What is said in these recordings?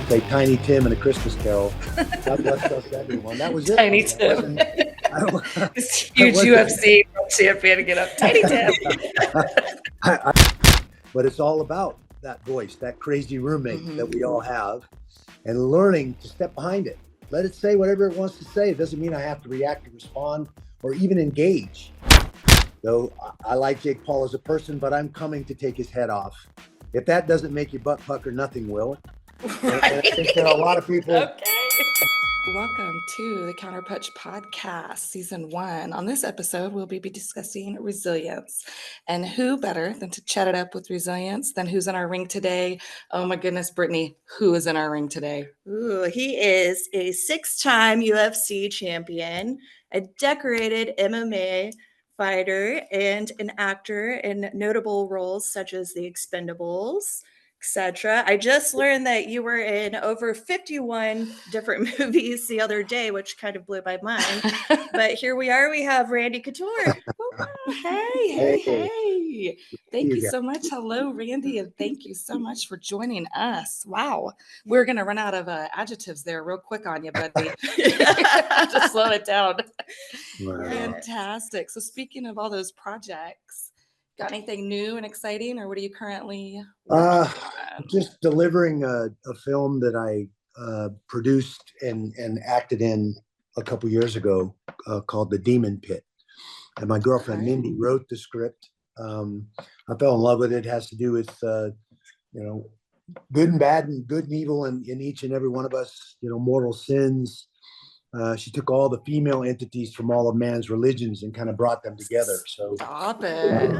Play Tiny Tim in A Christmas Carol. God bless us, everyone. That was it. Tiny Tim. This huge UFC champion to get up. Tiny Tim. But it's all about that voice, that crazy roommate that we all have, and learning to step behind it. Let it say whatever it wants to say. It doesn't mean I have to react or respond or even engage. Though I like Jake Paul as a person, but I'm coming to take his head off. If that doesn't make your butt pucker, nothing will. Right. And I think there are a lot of people. Okay. Welcome to the Counterpunch Podcast, Season 1. On this episode, we'll be discussing resilience. And who better than to chat it up with resilience than who's in our ring today? Oh my goodness, Brittany, who is in our ring today? Ooh, he is a 6-time UFC champion, a decorated MMA fighter, and an actor in notable roles such as The Expendables, etc. I just learned that you were in over 51 different movies the other day, which kind of blew my mind. But here we are. We have Randy Couture. Hey. Thank you so much. Hello, Randy, and thank you so much for joining us. Wow. We're going to run out of adjectives there real quick on you, buddy. Just slow it down. Wow. Fantastic. So speaking of all those projects, got anything new and exciting, or what are you currently working on? Just delivering a film that I produced and acted in a couple years ago called The Demon Pit. And my girlfriend, Mindy, wrote the script. I fell in love with it. It has to do with, good and bad and good and evil in each and every one of us, mortal sins. She took all the female entities from all of man's religions and kind of brought them together. So stop it.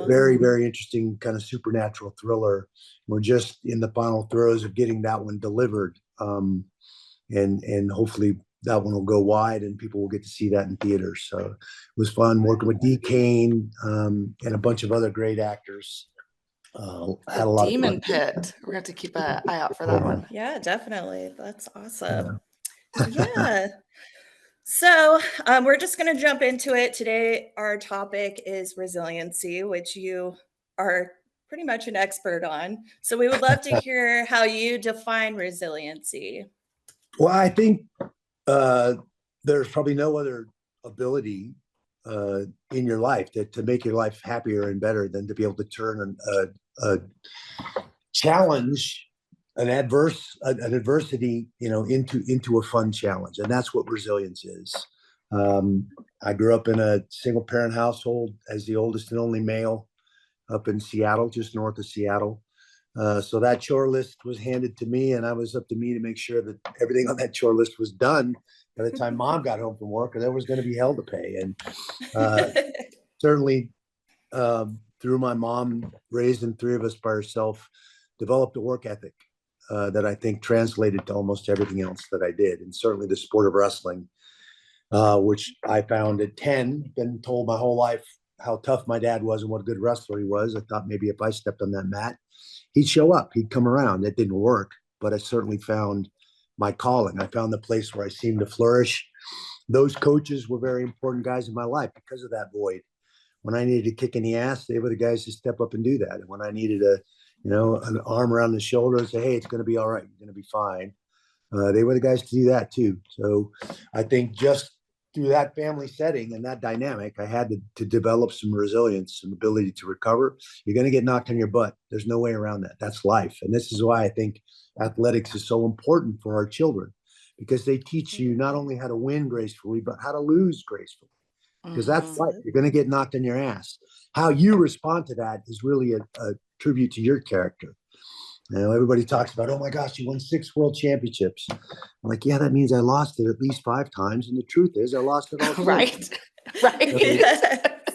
Very, very interesting kind of supernatural thriller. We're just in the final throes of getting that one delivered. And hopefully that one will go wide and people will get to see that in theaters. So it was fun working with D. Kane and a bunch of other great actors. Had a lot Demon Pit. We're going to have to keep an eye out for that one. Yeah, definitely. That's awesome. Yeah. So we're just going to jump into it. Today, our topic is resiliency, which you are pretty much an expert on. So we would love to hear how you define resiliency. Well, I think there's probably no other ability in your life to make your life happier and better than to be able to turn a challenge, an adversity, into a fun challenge. And that's what resilience is. I grew up in a single parent household as the oldest and only male up in Seattle, just north of Seattle. So that chore list was handed to me, and I was up to me to make sure that everything on that chore list was done by the time mom got home from work, or there was going to be hell to pay. And certainly through my mom raising 3 of us by herself, developed a work ethic that I think translated to almost everything else that I did. And certainly the sport of wrestling, which I found at 10, been told my whole life how tough my dad was and what a good wrestler he was. I thought maybe if I stepped on that mat, he'd show up, he'd come around. That didn't work, but I certainly found my calling. I found the place where I seemed to flourish. Those coaches were very important guys in my life because of that void. When I needed to kick in the ass, they were the guys to step up and do that. And when I needed an arm around the shoulder and say, hey, it's going to be all right, you're going to be fine, they were the guys to do that too. So I think just through that family setting and that dynamic, I had to develop some resilience, some ability to recover. You're going to get knocked on your butt. There's no way around that. That's life. And this is why I think athletics is so important for our children, because they teach you not only how to win gracefully, but how to lose gracefully. Because that's life. You're going to get knocked on your ass. How you respond to that is really a tribute to your character. Everybody talks about, oh my gosh, you won 6 world championships. I'm like, yeah, that means I lost it at least 5 times. And the truth is I lost it all. Right.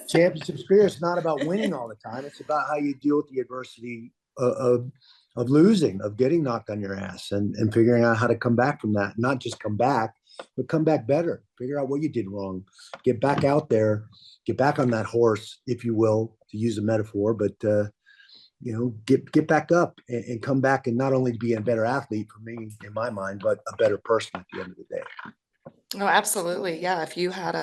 Championship spirit is not about winning all the time. It's about how you deal with the adversity of losing, of getting knocked on your ass and figuring out how to come back from that. Not just come back, but come back better. Figure out what you did wrong. Get back out there. Get back on that horse, if you will, to use a metaphor, but get back up and come back and not only be a better athlete for me, in my mind, but a better person at the end of the day. Oh, absolutely. Yeah. If you had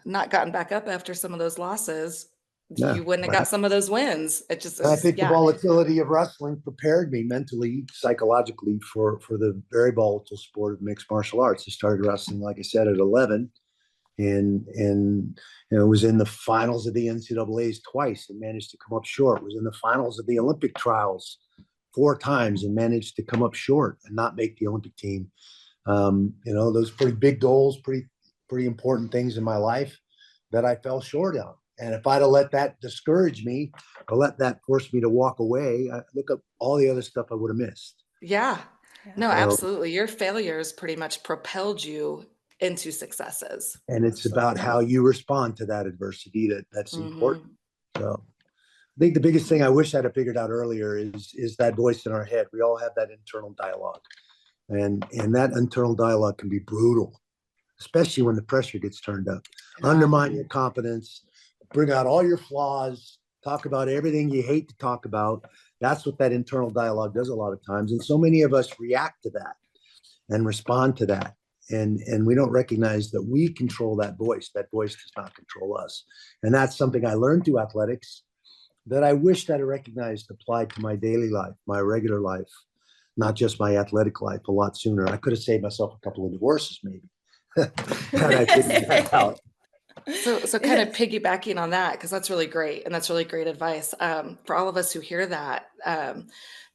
not gotten back up after some of those losses, Yeah, you wouldn't have right. got some of those wins. It just And I is, think the yeah. volatility of wrestling prepared me mentally, psychologically for the very volatile sport of mixed martial arts. I started wrestling, like I said, at 11, and was in the finals of the NCAA's twice and managed to come up short. Was in the finals of the Olympic trials 4 times and managed to come up short and not make the Olympic team. Those pretty big goals, pretty important things in my life that I fell short on. And if I'd have let that discourage me or let that force me to walk away, look at all the other stuff I would have missed. Yeah. No, So, absolutely. Your failures pretty much propelled you into successes. and it's about how you respond to that adversity that's important. So I think the biggest thing I wish I'd have figured out earlier is that voice in our head. We all have that internal dialogue. And that internal dialogue can be brutal, especially when the pressure gets turned up. Undermine your confidence, bring out all your flaws, talk about everything you hate to talk about. That's what that internal dialogue does a lot of times. And so many of us react to that and respond to that. And we don't recognize that we control that voice. That voice does not control us. And that's something I learned through athletics that I wished I'd recognized applied to my daily life, my regular life, not just my athletic life a lot sooner. I could have saved myself a couple of divorces maybe. Had I figured that out. So kind of piggybacking on that, because that's really great. And that's really great advice. For all of us who hear that,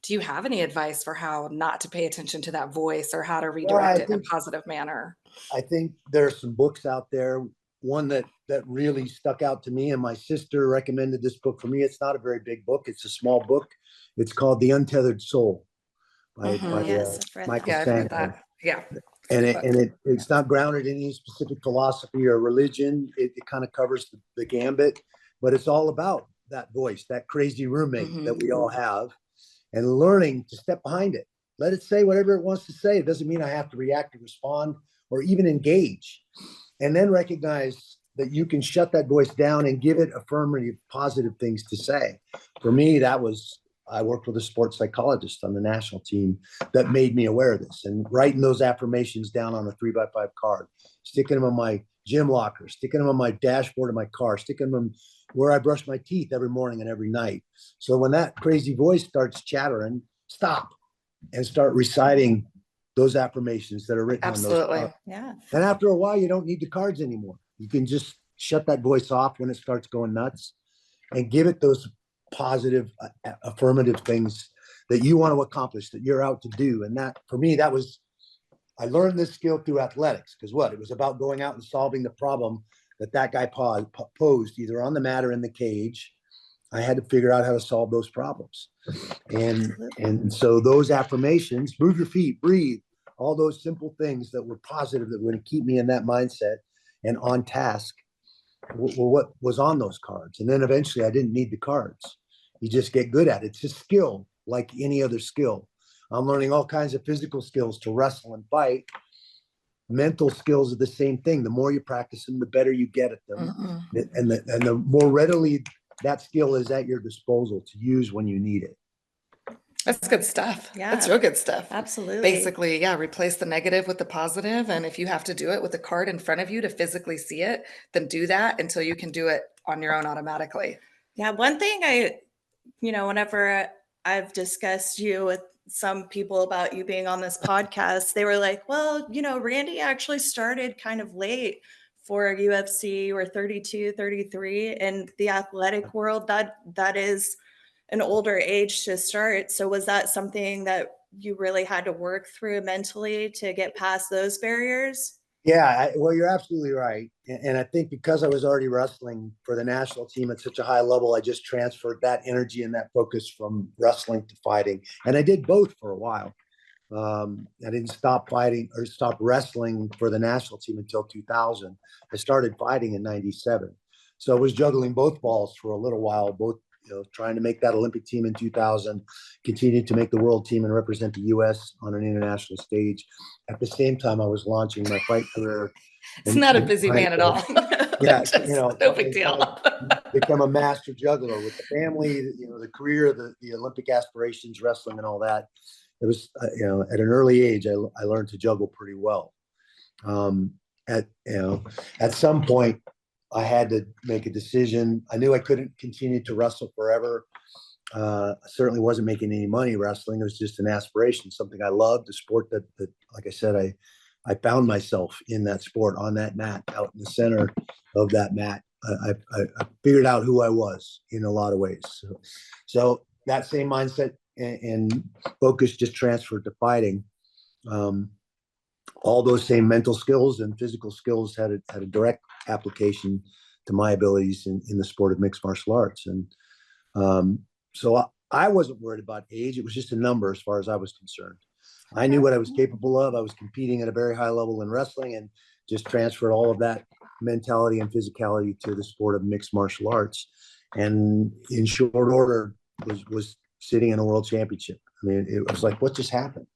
do you have any advice for how not to pay attention to that voice or how to redirect it in a positive manner? I think there are some books out there. One that really stuck out to me, and my sister recommended this book for me. It's not a very big book. It's a small book. It's called The Untethered Soul by Michael Sandler. Yeah. And it's not grounded in any specific philosophy or religion. It kind of covers the gambit, but it's all about that voice, that crazy roommate that we all have, and learning to step behind it. Let it say whatever it wants to say. It doesn't mean I have to react or respond or even engage. And then recognize that you can shut that voice down and give it affirmative, positive things to say. For me, I worked with a sports psychologist on the national team that made me aware of this, and writing those affirmations down on a 3x5 card, sticking them on my gym locker, sticking them on my dashboard of my car, sticking them where I brush my teeth every morning and every night. So when that crazy voice starts chattering, stop and start reciting those affirmations that are written on those cards. Yeah. And after a while, you don't need the cards anymore. You can just shut that voice off when it starts going nuts and give it those positive, affirmative things that you want to accomplish, that you're out to do. And that, for me, I learned this skill through athletics, because it was about going out and solving the problem that guy posed, either on the mat or in the cage. I had to figure out how to solve those problems. And so those affirmations, move your feet, breathe, all those simple things that were positive, that were going to keep me in that mindset and on task, were what was on those cards. And then eventually I didn't need the cards. You just get good at it. It's a skill like any other skill. I'm learning all kinds of physical skills to wrestle and fight. Mental skills are the same thing. The more you practice them, the better you get at them. And the more readily that skill is at your disposal to use when you need it. That's good stuff. Yeah. That's real good stuff. Absolutely. Basically, yeah, replace the negative with the positive. And if you have to do it with a card in front of you to physically see it, then do that until you can do it on your own automatically. Yeah. One thing whenever I've discussed you with some people about you being on this podcast, they were like, well, Randy actually started kind of late for UFC or 32, 33 in the athletic world. That is an older age to start. So was that something that you really had to work through mentally to get past those barriers? Yeah, well, you're absolutely right. And I think because I was already wrestling for the national team at such a high level, I just transferred that energy and that focus from wrestling to fighting. And I did both for a while. I didn't stop fighting or stop wrestling for the national team until 2000. I started fighting in 97. So I was juggling both balls for a little while, both trying to make that Olympic team in 2000, continued to make the world team and represent the U.S. on an international stage. At the same time, I was launching my fight career. It's not a busy man at all. Yeah, no big deal. Become a master juggler with the family, the career, the Olympic aspirations, wrestling, and all that. It was, at an early age, I learned to juggle pretty well. At some point, I had to make a decision. I knew I couldn't continue to wrestle forever. I certainly wasn't making any money wrestling. It was just an aspiration, something I loved, a sport that like I said, I found myself in that sport, on that mat, out in the center of that mat. I figured out who I was in a lot of ways. So that same mindset and focus just transferred to fighting. All those same mental skills and physical skills had a direct application to my abilities in the sport of mixed martial arts. And so I wasn't worried about age. It was just a number as far as I was concerned. I knew what I was capable of. I was competing at a very high level in wrestling, and just transferred all of that mentality and physicality to the sport of mixed martial arts. And in short order, was sitting in a world championship. I mean, it was like, what just happened?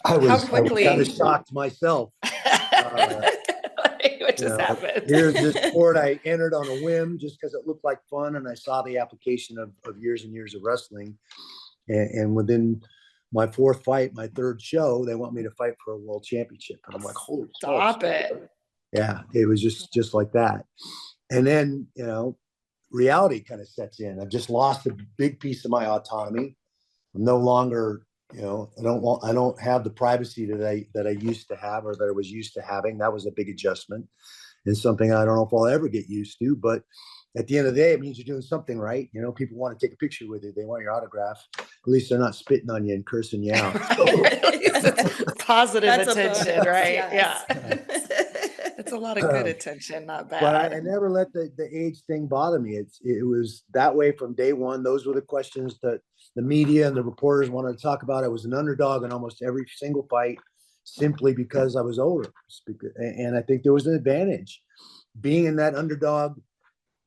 I was kind of shocked myself. What just happened? Here's this sport I entered on a whim just because it looked like fun, and I saw the application of years and years of wrestling. And within my fourth fight, my third show, they want me to fight for a world championship. And I'm like, holy Stop it. Yeah, it was just like that. And then, reality kind of sets in. I've just lost a big piece of my autonomy. I'm no longer, I don't have the privacy that I used to have, or that I was used to having. That was a big adjustment, and something I don't know if I'll ever get used to. But at the end of the day, it means you're doing something right. People want to take a picture with you. They want your autograph. At least they're not spitting on you and cursing you out. Positive attention, right? Yes. Yeah. It's a lot of good attention, not bad. But I never let the age thing bother me. It was that way from day one. Those were the questions that the media and the reporters wanted to talk about. I was an underdog in almost every single fight, simply because I was older. And I think there was an advantage. Being in that underdog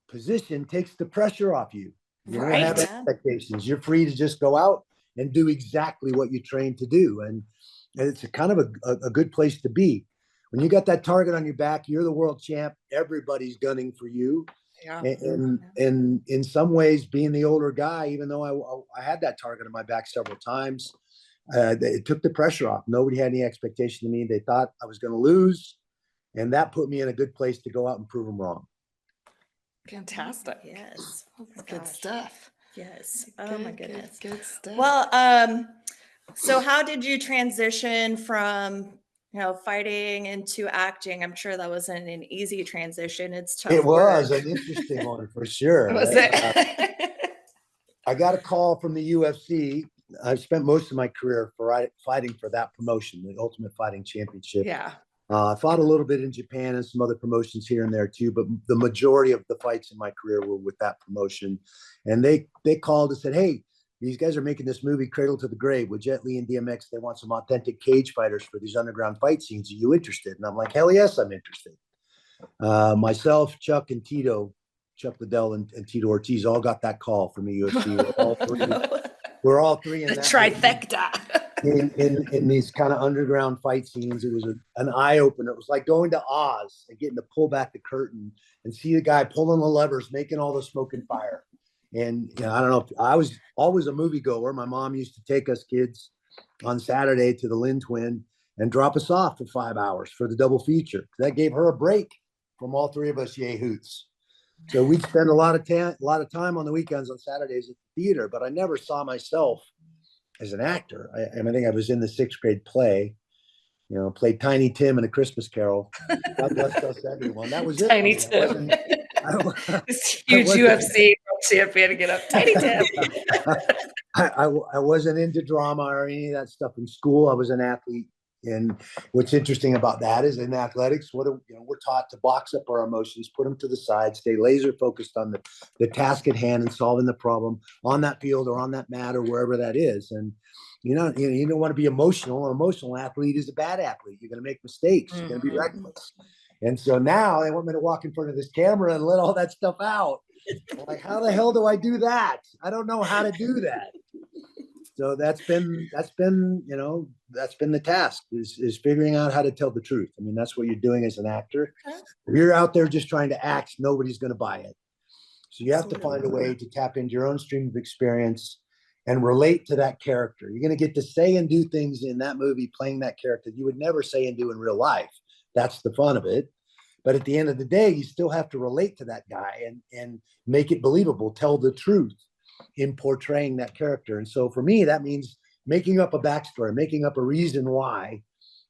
position takes the pressure off you. You don't have expectations. You're free to just go out and do exactly what you trained to do. And it's a kind of a good place to be. When you got that target on your back, you're the world champ. Everybody's gunning for you. Yeah. And in some ways, being the older guy, even though I had that target on my back several times, it took the pressure off. Nobody had any expectation of me. They thought I was going to lose. And that put me in a good place to go out and prove them wrong. Fantastic. Yes. Oh, good stuff. Yes. Oh my goodness. Good stuff. Well, so how did you transition from fighting into acting? I'm sure that wasn't an easy transition. It's tough. It was an interesting one for sure. Was it? I got a call from the UFC. I've spent most of my career fighting for that promotion, the Ultimate Fighting Championship. Yeah. I fought a little bit in Japan and some other promotions here and there too, but the majority of the fights in my career were with that promotion. And they called and said, hey, these guys are making this movie Cradle to the Grave with Jet Li and DMX. They want some authentic cage fighters for these underground fight scenes. Are you interested? And I'm like, hell yes, I'm interested. Myself, Chuck, and Tito, Chuck Liddell and Tito Ortiz all got that call from the UFC. We're all three in the that trifecta. In these kind of underground fight scenes. It was an eye opener. It was like going to Oz and getting to pull back the curtain and see the guy pulling the levers, making all the smoke and fire. And I don't know, I was always a moviegoer. My mom used to take us kids on Saturday to the Lynn Twin and drop us off for 5 hours for the double feature. That gave her a break from all three of us yay hoots. So we'd spend a lot of time on the weekends on Saturdays at the theater, but I never saw myself as an actor. I think I was in the 6th grade play, played Tiny Tim in A Christmas Carol. God bless us, everyone. That was it. Tiny Tim. This huge UFC champion to get up. Tiny Tim. I wasn't into drama or any of that stuff in school. I was an athlete. And what's interesting about that is in athletics, we're taught to box up our emotions, put them to the side, stay laser focused on the task at hand and solving the problem on that field or on that mat or wherever that is. And you don't want to be emotional. An emotional athlete is a bad athlete. You're going to make mistakes. You're going to be reckless. And so now they want me to walk in front of this camera and let all that stuff out. I'm like, how the hell do I do that? I don't know how to do that. So that's been the task is figuring out how to tell the truth. I mean, that's what you're doing as an actor. If you're out there just trying to act, nobody's going to buy it. So you have to find a way to tap into your own stream of experience and relate to that character. You're going to get to say and do things in that movie playing that character you would never say and do in real life. That's the fun of it. But at the end of the day, you still have to relate to that guy and make it believable, tell the truth in portraying that character. And so for me, that means making up a backstory, making up a reason why.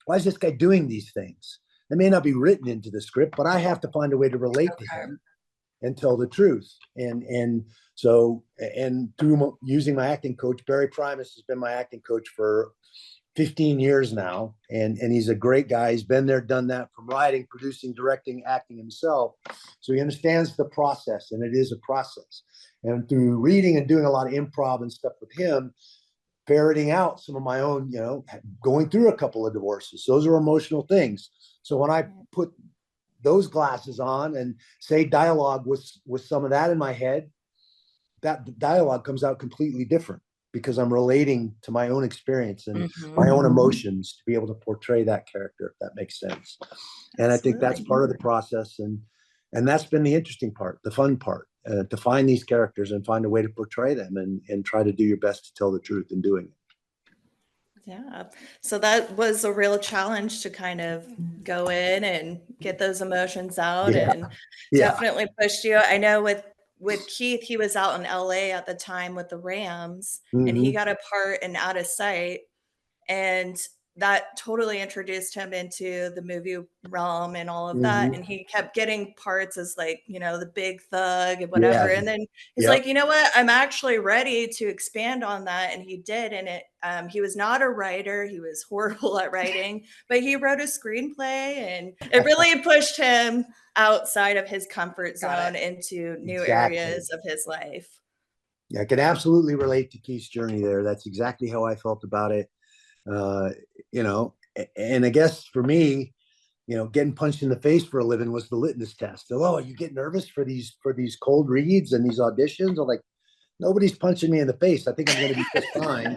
Why is this guy doing these things? It may not be written into the script, but I have to find a way to relate to him and tell the truth. And so, and through using my acting coach, Barry Primus has been my acting coach for 15 years now. And he's a great guy. He's been there, done that, from writing, producing, directing, acting himself. So he understands the process, and it is a process. And through reading and doing a lot of improv and stuff with him, ferreting out some of my own, going through a couple of divorces. Those are emotional things. So when I put those glasses on and say dialogue with some of that in my head, that dialogue comes out completely different, because I'm relating to my own experience and my own emotions to be able to portray that character, if that makes sense. And I think that's part of the process. And that's been the interesting part, the fun part, to find these characters and find a way to portray them and try to do your best to tell the truth in doing it. Yeah. So that was a real challenge to kind of go in and get those emotions out, and definitely pushed you. I know with Keith, he was out in LA at the time with the Rams, and he got a part in Out of Sight, and that totally introduced him into the movie realm and all of that. And he kept getting parts as like, the big thug and whatever. And then he's like, you know what, I'm actually ready to expand on that. And he did. And he was not a writer. He was horrible at writing, but he wrote a screenplay, and it really pushed him outside of his comfort zone into new areas of his life. Yeah, I can absolutely relate to Keith's journey there. That's exactly how I felt about it. And I guess for me, getting punched in the face for a living was the litmus test. Oh, you get nervous for these cold reads and these auditions? I'm like, nobody's punching me in the face. I think I'm going to be just fine.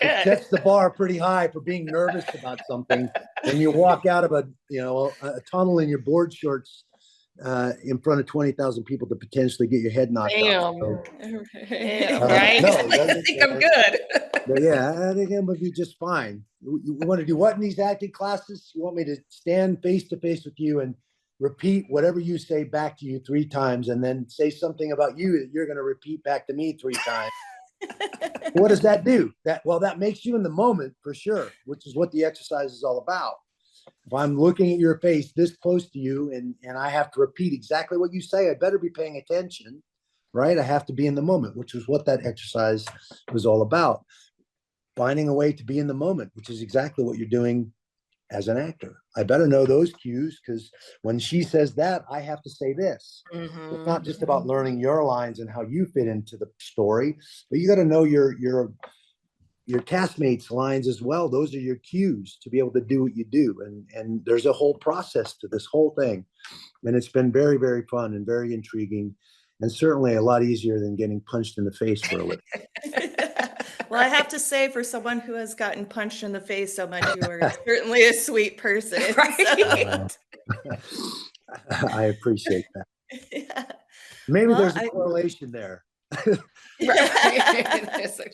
It sets the bar pretty high for being nervous about something. And you walk out of a tunnel in your board shorts in front of 20,000 people to potentially get your head knocked off. So, right? I think I'm good. But yeah, I think I'm going to be just fine. You want to do what in these acting classes? You want me to stand face to face with you and repeat whatever you say back to you 3 times, and then say something about you that you're going to repeat back to me 3 times? What does that do? That makes you in the moment for sure, which is what the exercise is all about. If I'm looking at your face this close to you and I have to repeat exactly what you say, I better be paying attention, right? I have to be in the moment, which is what that exercise was all about. Finding a way to be in the moment, which is exactly what you're doing as an actor. I better know those cues, because when she says that, I have to say this. It's not just about learning your lines and how you fit into the story, but you got to know your castmates' lines as well. Those are your cues to be able to do what you do. And there's a whole process to this whole thing. And it's been very, very fun and very intriguing, and certainly a lot easier than getting punched in the face for a living. Well, I have to say, for someone who has gotten punched in the face so much, you are certainly a sweet person. Right? I appreciate that. Yeah. Maybe there's a correlation there. Exactly.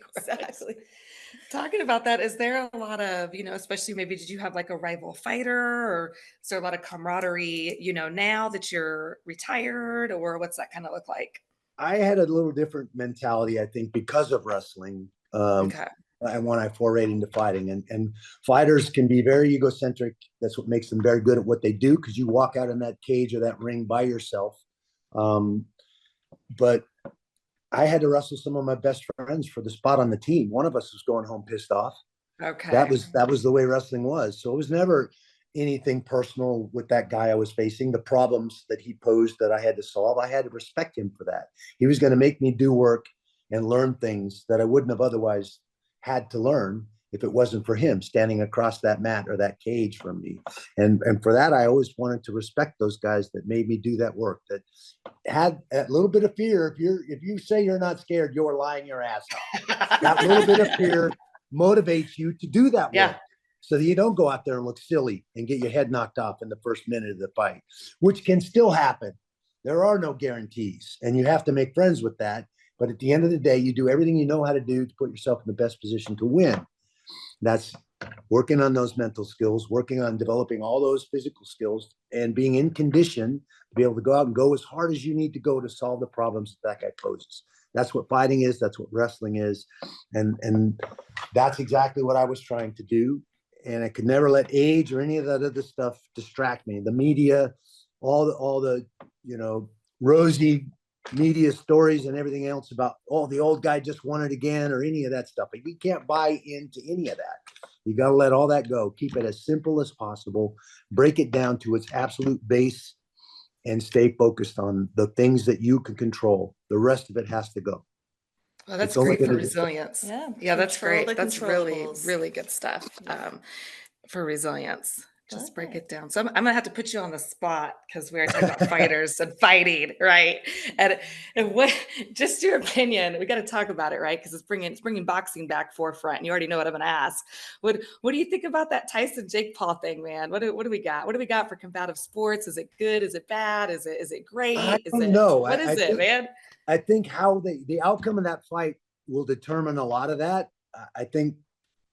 Talking about that, is there a lot of, especially maybe did you have like a rival fighter, or is there a lot of camaraderie, now that you're retired, or what's that kind of look like? I had a little different mentality, I think, because of wrestling. And when I forayed into fighting, and fighters can be very egocentric. That's what makes them very good at what they do, because you walk out in that cage or that ring by yourself. But I had to wrestle some of my best friends for the spot on the team. One of us was going home pissed off. Okay. That was the way wrestling was. So it was never anything personal with that guy I was facing. The problems that he posed that I had to solve, I had to respect him for that. He was going to make me do work and learn things that I wouldn't have otherwise had to learn if it wasn't for him standing across that mat or that cage from me. And for that, I always wanted to respect those guys that made me do that work, that had a little bit of fear. If you say you're not scared, you're lying your ass off. That little bit of fear motivates you to do that work, so that you don't go out there and look silly and get your head knocked off in the first minute of the fight, which can still happen. There are no guarantees, and you have to make friends with that. But at the end of the day, you do everything you know how to do to put yourself in the best position to win. That's working on those mental skills, working on developing all those physical skills, and being in condition to be able to go out and go as hard as you need to go to solve the problems that guy poses. That's what fighting is. That's what wrestling is. And that's exactly what I was trying to do. And I could never let age or any of that other stuff distract me. The media, all the rosy media stories and everything else about, oh, the old guy just won it again, or any of that stuff. But we can't buy into any of that. You got to let all that go. Keep it as simple as possible. Break it down to its absolute base and stay focused on the things that you can control. The rest of it has to go. Well, that's It's only great for gonna- resilience. Yeah, That's control great. the That's really, controllables. really good stuff Yeah. for resilience. Just Love break it. it down. So I'm gonna have to put you on the spot because we are talking about fighters and fighting, right? And what, just your opinion, we got to talk about it, right? Because it's bringing boxing back forefront. And you already know what I'm gonna ask. What do you think about that Tyson Jake Paul thing, man? What do we got? What do we got for combative sports? Is it good? Is it bad? Is it great? I Is don't it know. what is it, man? I think how the outcome of that fight will determine a lot of that. I think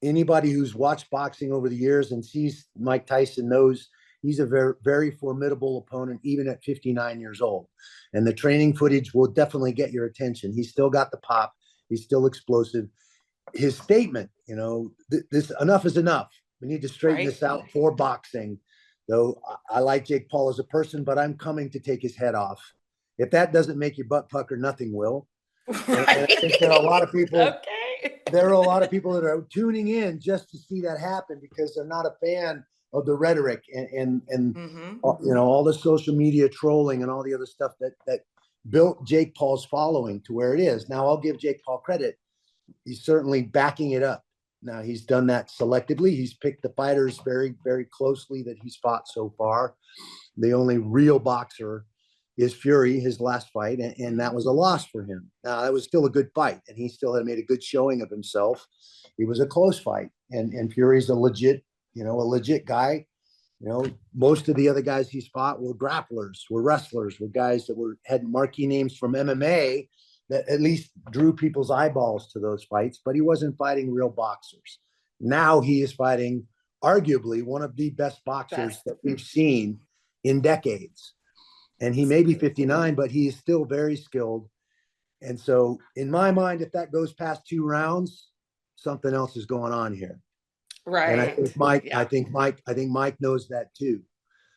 anybody who's watched boxing over the years and sees Mike Tyson knows he's a very, very formidable opponent, even at 59 years old. And the training footage will definitely get your attention. He's still got the pop. He's still explosive. His statement, this enough is enough. We need to straighten this out for boxing. Though I like Jake Paul as a person, but I'm coming to take his head off. If that doesn't make your butt pucker, nothing will. And I think there are a lot of people. Okay. There are a lot of people that are tuning in just to see that happen because they're not a fan of the rhetoric and all the social media trolling and all the other stuff that built Jake Paul's following to where it is. Now, I'll give Jake Paul credit. He's certainly backing it up. Now, he's done that selectively. He's picked the fighters very, very closely that he's fought so far. The only real boxer is Fury, his last fight, and that was a loss for him. Now, that was still a good fight, and he still had made a good showing of himself. It was a close fight, and Fury's a legit guy. Most of the other guys he's fought were grapplers, were wrestlers, were guys that had marquee names from MMA that at least drew people's eyeballs to those fights, but he wasn't fighting real boxers. Now he is fighting arguably one of the best boxers that we've seen in decades. And he may be 59, but he is still very skilled. And so in my mind, if that goes past 2 rounds, something else is going on here. Right. And I think Mike knows that too.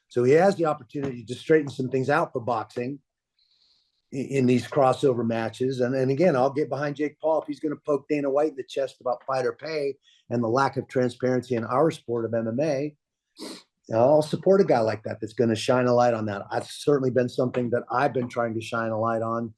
So he has the opportunity to straighten some things out for boxing in these crossover matches. And again, I'll get behind Jake Paul if he's going to poke Dana White in the chest about fighter pay and the lack of transparency in our sport of MMA. I'll support a guy like that that's going to shine a light on that. That's certainly been something that I've been trying to shine a light on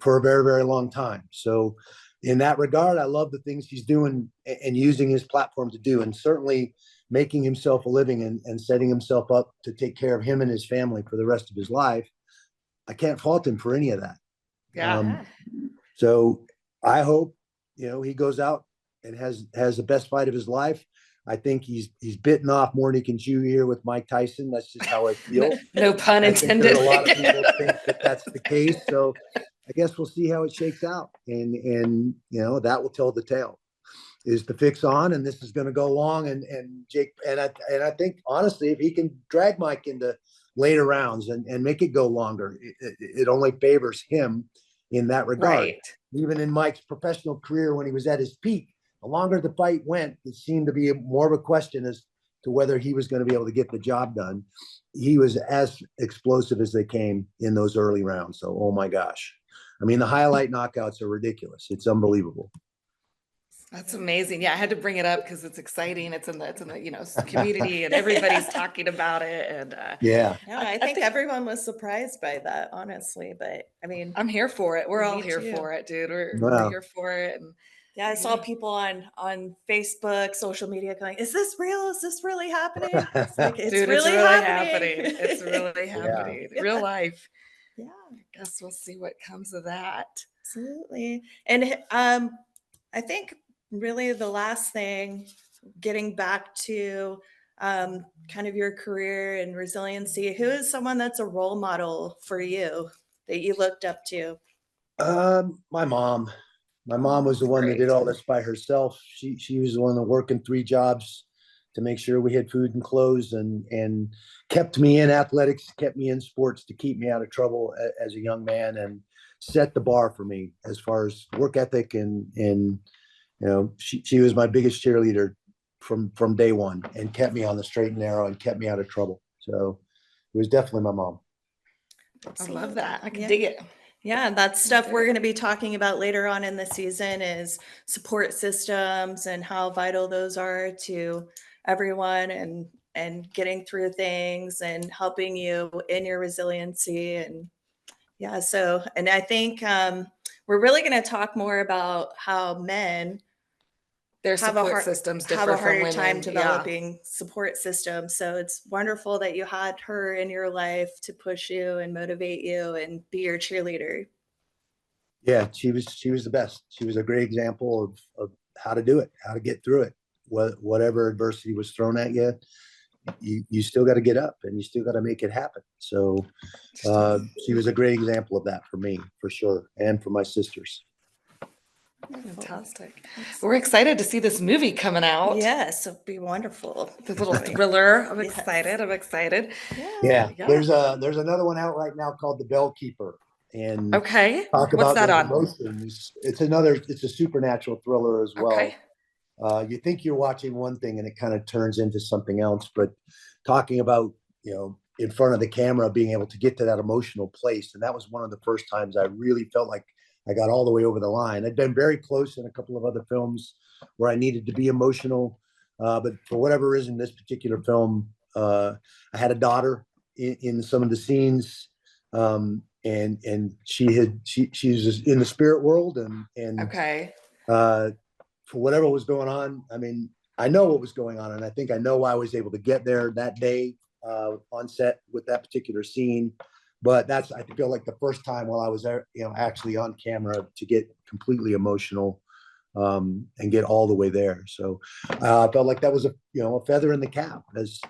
for a very, very long time. So in that regard, I love the things he's doing and using his platform to do, and certainly making himself a living and setting himself up to take care of him and his family for the rest of his life. I can't fault him for any of that. Yeah. So I hope, he goes out and has the best fight of his life. I think he's bitten off more than he can chew here with Mike Tyson. That's just how I feel. No pun intended. A lot of people think that that's the case. So I guess we'll see how it shakes out. And that will tell the tale. Is the fix on, and this is going to go long. And Jake, and I think, honestly, if he can drag Mike into later rounds and make it go longer, it only favors him in that regard. Right. Even in Mike's professional career, when he was at his peak, the longer the fight went, it seemed to be more of a question as to whether he was going to be able to get the job done. He was as explosive as they came in those early rounds. So, oh my gosh. I mean, the highlight knockouts are ridiculous. It's unbelievable. That's amazing. Yeah, I had to bring it up because it's exciting. It's in the community and everybody's talking about it. And I think everyone was surprised by that, honestly. But I mean, I'm here for it. We're all here for it, dude. We're here for it. And I saw people on Facebook, social media going, "Is this real? Is this really happening?" It's like, it's dude, really happening. It's really happening. Yeah. Real life. Yeah. I guess we'll see what comes of that. Absolutely. And I think really the last thing, getting back to kind of your career and resiliency, who is someone that's a role model for you that you looked up to? My mom. My mom was the one that did all this by herself. She was the one that working 3 jobs to make sure we had food and clothes, and kept me in athletics, kept me in sports to keep me out of trouble as a young man, and set the bar for me as far as work ethic, and she was my biggest cheerleader from day one, and kept me on the straight and narrow and kept me out of trouble. So it was definitely my mom. I love that. I can Yeah. dig it. Yeah, that's stuff we're going to be talking about later on in the season, is support systems and how vital those are to everyone, and getting through things and helping you in your resiliency. And yeah, so, and I think we're really going to talk more about how men Their have a support systems have differ a from harder women. time Yeah. developing support systems. So it's wonderful that you had her in your life to push you and motivate you and be your cheerleader. Yeah, she was the best. She was a great example of how to do it, how to get through it. Whatever adversity was thrown at you, you still got to get up, and you still got to make it happen. So she was a great example of that for me, for sure, and for my sisters. Fantastic. We're excited to see this movie coming out. Yes, it'll be wonderful. The little thriller. I'm Yes. excited. I'm excited. Yeah, Yeah. there's another one out right now called The Bellkeeper, and Okay. talk What's about that those on? emotions. It's a supernatural thriller as well. Okay. You think you're watching one thing and it kind of turns into something else, but talking about, in front of the camera, being able to get to that emotional place. And that was one of the first times I really felt like I got all the way over the line. I'd been very close in a couple of other films where I needed to be emotional. But for whatever reason, this particular film, I had a daughter in some of the scenes. And she's in the spirit world, and Okay. for whatever was going on. I mean, I know what was going on, and I think I know why I was able to get there that day on set with that particular scene. But I feel like the first time while I was there, actually on camera, to get completely emotional and get all the way there. So I felt like that was a feather in the cap as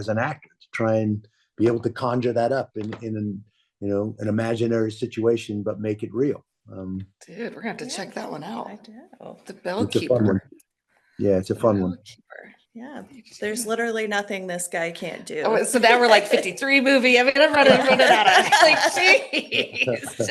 an actor, to try and be able to conjure that up in an imaginary situation, but make it real. Dude, we're gonna have to check that one out. I do. The It's a fun one. Bellkeeper. Yeah, it's a fun one. Bellkeeper. Yeah, there's literally nothing this guy can't do. Oh, so now we're like 53 movie. I mean, I'm running out of like, jeez.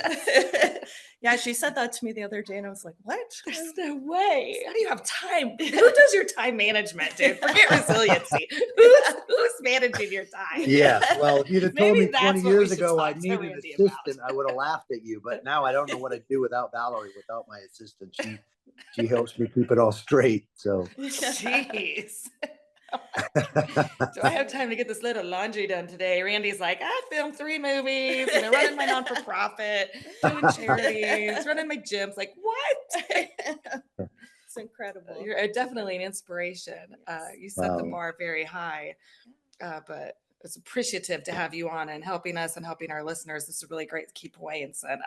Yeah, she said that to me the other day, and I was like, "What? There's no way. How do you have time? Who does your time management, dude? Forget resiliency. Who's managing your time? Yeah, well, if you'd have told Maybe me that's 20 what we years should ago I talk to needed an Randy about. assistant, I would have laughed at you. But now I don't know what I'd do without Valerie, without my assistant. She helps me keep it all straight. So Jeez. Do I have time to get this load of laundry done today? Randy's like, I filmed 3 movies, running my non-for-profit, doing charities, running my gyms. Like, what? It's incredible. You're definitely an inspiration. You set the Wow. bar very high, but it's appreciative to have you on and helping us and helping our listeners. This is really great key points, and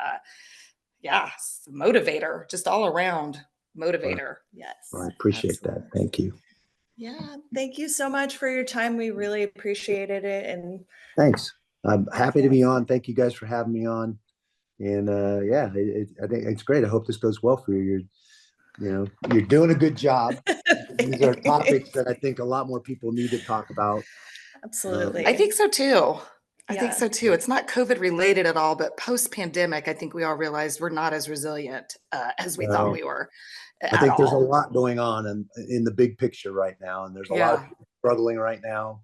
motivator, just all around motivator. Yes. I appreciate that. Thank you. Yeah, thank you so much for your time. We really appreciated it. And Thanks. I'm happy to be on. Thank you guys for having me on. And I think it's great. I hope this goes well for you. You're doing a good job. These are topics that I think a lot more people need to talk about. Absolutely. I think so too. I think Yeah. so too. It's not COVID related at all, but post pandemic, I think we all realized we're not as resilient as we thought we were. I think there's a lot going on in the big picture right now, and there's a lot of people struggling right now.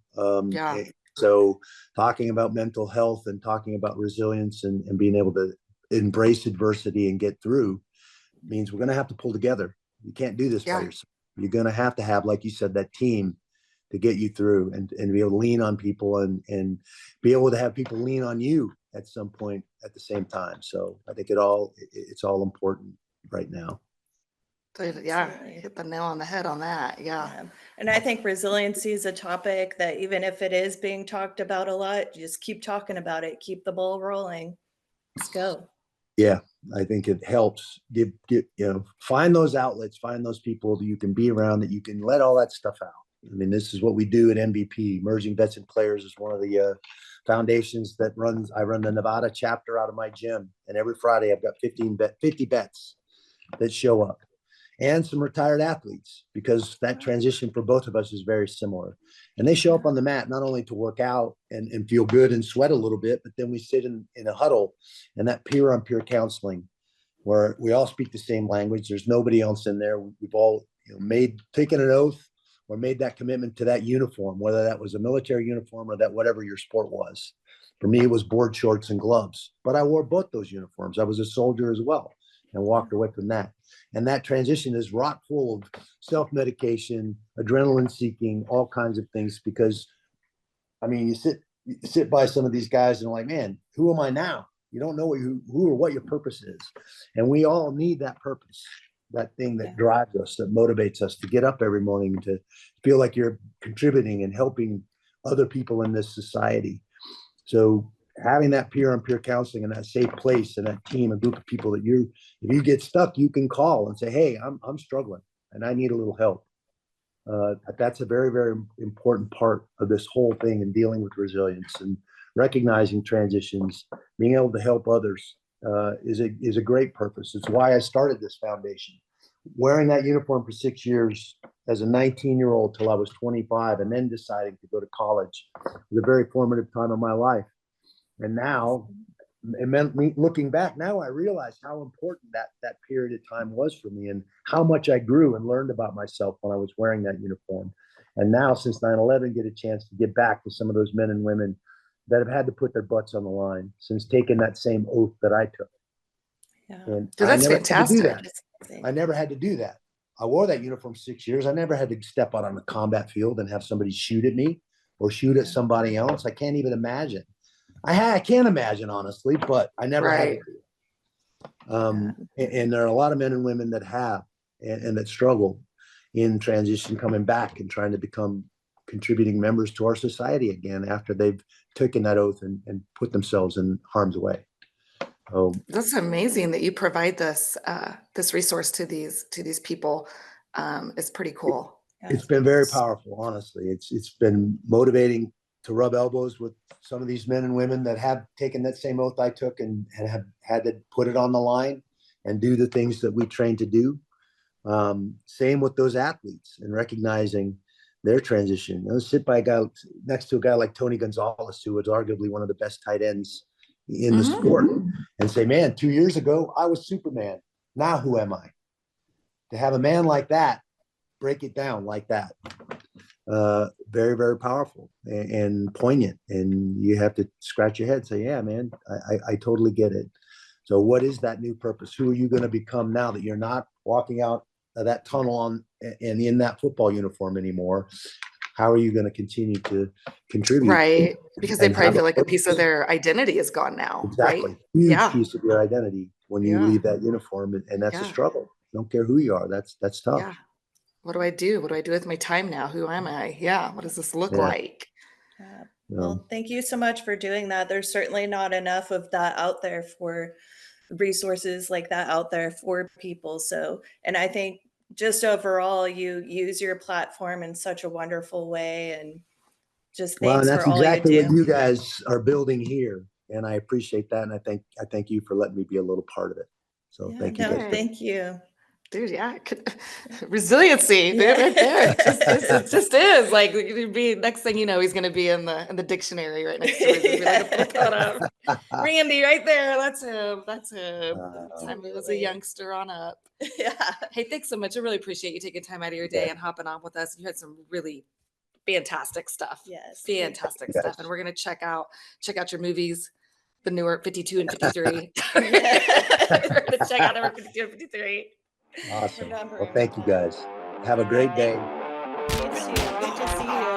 So talking about mental health and talking about resilience and being able to embrace adversity and get through means we're going to have to pull together. You can't do this by yourself. You're going to have, like you said, that team to get you through, and be able to lean on people and be able to have people lean on you at some point at the same time. So I think it's all important right now. Yeah, hit the nail on the head on that. Yeah. And I think resiliency is a topic that, even if it is being talked about a lot, just keep talking about it. Keep the ball rolling. Let's go. Yeah, I think it helps. Find those outlets, find those people that you can be around, that you can let all that stuff out. I mean, this is what we do at MVP. Emerging Vets and Players is one of the foundations that I run the Nevada chapter out of my gym. And every Friday I've got 50 bets that show up, and some retired athletes, because that transition for both of us is very similar. And they show up on the mat not only to work out and feel good and sweat a little bit, but then we sit in a huddle, and that peer-on-peer counseling where we all speak the same language. There's nobody else in there. We've all taken an oath or made that commitment to that uniform, whether that was a military uniform or that whatever your sport was. For me, it was board shorts and gloves, but I wore both those uniforms. I was a soldier as well and walked away from that. And that transition is rock full of self-medication, adrenaline seeking, all kinds of things, because I mean, you sit by some of these guys and like, man, who am I now? You don't know who or what your purpose is. And we all need that purpose, that thing that drives us, that motivates us to get up every morning, to feel like you're contributing and helping other people in this society. So having that peer-on-peer counseling and that safe place and that team, a group of people that if you get stuck, you can call and say, hey, I'm struggling and I need a little help. That's a very, very important part of this whole thing in dealing with resilience and recognizing transitions. Being able to help others is a great purpose. It's why I started this foundation. Wearing that uniform for 6 years as a 19-year-old till I was 25, and then deciding to go to college was a very formative time of my life. And now, looking back, now I realize how important that period of time was for me, and how much I grew and learned about myself when I was wearing that uniform. And now, since 9/11, get a chance to give back to some of those men and women that have had to put their butts on the line since taking that same oath that I took. Yeah. And Dude, that's fantastic. I never had to do that. I wore that uniform 6 years. I never had to step out on the combat field and have somebody shoot at me or shoot at somebody else. I can't even imagine. I can't imagine, honestly, but I never had to. And there are a lot of men and women that have and that struggle in transition, coming back and trying to become contributing members to our society again after they've taken that oath and put themselves in harm's way. Oh, that's amazing that you provide this resource to these people. It's pretty cool. It's been very powerful, honestly. It's been motivating to rub elbows with some of these men and women that have taken that same oath I took and have had to put it on the line and do the things that we train to do. Same with those athletes and recognizing their transition. Sit by a guy next to a guy like Tony Gonzalez, who was arguably one of the best tight ends in the sport, and say, man, 2 years ago, I was Superman. Now who am I? To have a man like that break it down like that, very, very powerful and poignant. And you have to scratch your head and say, yeah, man, I totally get it. So what is that new purpose? Who are you going to become now that you're not walking out of that tunnel and in that football uniform anymore? How are you going to continue to contribute? Right. Because they probably feel like a piece of their identity is gone now. Exactly. Right? Huge piece of your identity when you leave that uniform. And that's a struggle. Don't care who you are. That's tough. Yeah. What do I do? What do I do with my time now? Who am I? Yeah. What does this look like? Well, thank you so much for doing that. There's certainly not enough of that out there, for resources like that out there for people. So, and I think just overall, you use your platform in such a wonderful way, and just thanks for all you do. That's exactly what you guys are building here, and I appreciate that. And I thank you for letting me be a little part of it. So thank you. Thank you. Dude, resiliency, dude, right there. It just is like next thing you know, he's gonna be in the dictionary right next to it. Randy, right there. That's him. Time he was a youngster on up. Yeah. Hey, thanks so much. I really appreciate you taking time out of your day and hopping on with us. You had some really fantastic stuff. Yes. Fantastic stuff. And we're gonna check out your movies, the newer 52 and 53. We're gonna check out number 52 and 53. Awesome. Well, thank you guys. Have a great day. You too. Good to see you.